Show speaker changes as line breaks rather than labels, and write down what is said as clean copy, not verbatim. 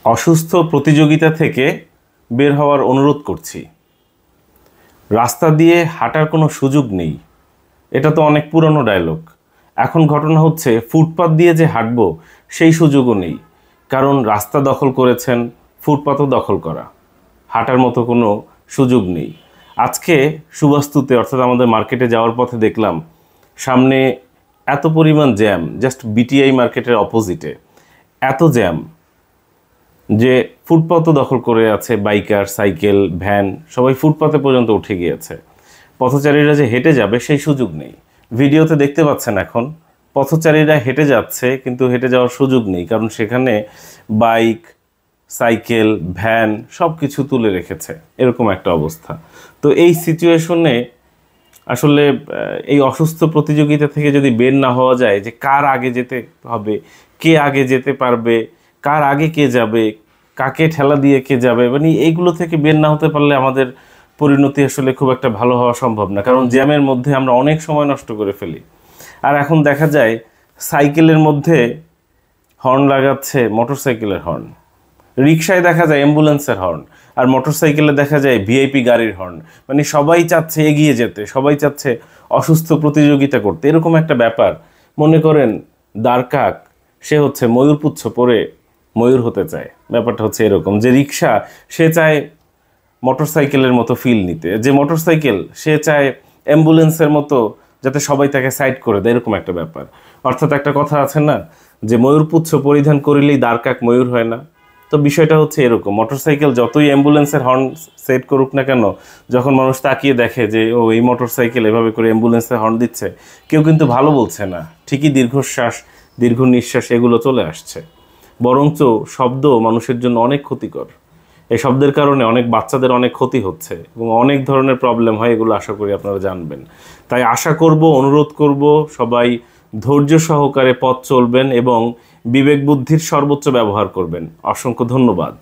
অসুস্থ প্রতিযোগিতা থেকে বের হওয়ার অনুরোধ করছি। রাস্তা দিয়ে হাঁটার কোনো সুযোগ নেই, এটা তো অনেক পুরনো ডায়লগ। এখন ঘটনা হচ্ছে ফুটপাত দিয়ে যে হাঁটবো সেই সুযোগও নেই, কারণ রাস্তা দখল করেছেন, ফুটপাতও দখল করা, হাঁটার মতো কোনো সুযোগ নেই। আজকে সুবাস্তুতে অর্থাৎ আমাদের মার্কেটে যাওয়ার পথে দেখলাম সামনে এত পরিমাণ জ্যাম, জাস্ট বিটিআই মার্কেটের অপোজিটে এত জ্যাম যে ফুটপাতও দখল করে আছে, বাইকার, সাইকেল, ভ্যান সবাই ফুটপাতে পর্যন্ত উঠে গিয়েছে। পথচারীরা যে হেঁটে যাবে সেই সুযোগ নেই। ভিডিওতে দেখতে পাচ্ছেন এখন পথচারীরা হেঁটে যাচ্ছে, কিন্তু হেঁটে যাওয়ার সুযোগ নেই, কারণ সেখানে বাইক, সাইকেল, ভ্যান সব কিছু তুলে রেখেছে, এরকম একটা অবস্থা। তো এই সিচুয়েশনে আসলে এই অসুস্থ প্রতিযোগিতা থেকে যদি বের না হওয়া যায়, যে কার আগে যেতে হবে, কে আগে যেতে পারবে, কার আগে কে যাবে, কাকে ঠেলা দিয়ে কে যাবে, মানে এইগুলো থেকে বের না হতে পারলে আমাদের পরিণতি আসলে খুব একটা ভালো হওয়া সম্ভব না, কারণ জ্যামের মধ্যে আমরা অনেক সময় নষ্ট করে ফেলি। আর এখন দেখা যায় সাইকেলের মধ্যে হর্ন লাগাচ্ছে মোটরসাইকেলের হর্ন, রিক্সায় দেখা যায় অ্যাম্বুলেন্সের হর্ন, আর মোটরসাইকেলে দেখা যায় ভিআইপি গাড়ির হর্ন। মানে সবাই চাচ্ছে এগিয়ে যেতে, সবাই চাচ্ছে অসুস্থ প্রতিযোগিতা করতে, এরকম একটা ব্যাপার। মনে করেন দ্বারকাক, সে হচ্ছে ময়ূরপুচ্ছ পরে ময়ূর হতে চায়, ব্যাপারটা হচ্ছে এরকম। যে রিক্সা, সে চায় মোটরসাইকেলের মতো ফিল নিতে, যে মোটরসাইকেল সে চায় অ্যাম্বুলেন্সের মতো যাতে সবাই তাকে সাইড করে দেয়, এরকম একটা ব্যাপার। অর্থাৎ একটা কথা আছে না, যে ময়ূরপুচ্ছ পরিধান করিলেই দ্বারকাক ময়ূর হয় না। তো বিষয়টা হচ্ছে এরকম, মোটরসাইকেল যতই অ্যাম্বুলেন্সের হর্ন সেট করুক না কেন, যখন মানুষ তাকিয়ে দেখে যে ও এই মোটরসাইকেল এভাবে করে অ্যাম্বুলেন্সের হর্ন দিচ্ছে, কেউ কিন্তু ভালো বলছে না, ঠিকই দীর্ঘশ্বাস, দীর্ঘ নিঃশ্বাস এগুলো চলে আসছে। বরঞ্চ শব্দ মানুষের জন্য অনেক ক্ষতিকর। এই শব্দের কারণে অনেক বাচ্চাদের অনেক ক্ষতি হচ্ছে এবং অনেক ধরনের প্রবলেম হয়, এগুলো আশা করি আপনারা জানবেন। তাই আশা করব, অনুরোধ করব, সবাই ধৈর্য সহকারে পথ চলবেন এবং বিবেক বুদ্ধির সর্বোচ্চ ব্যবহার করবেন। অসংখ্য ধন্যবাদ।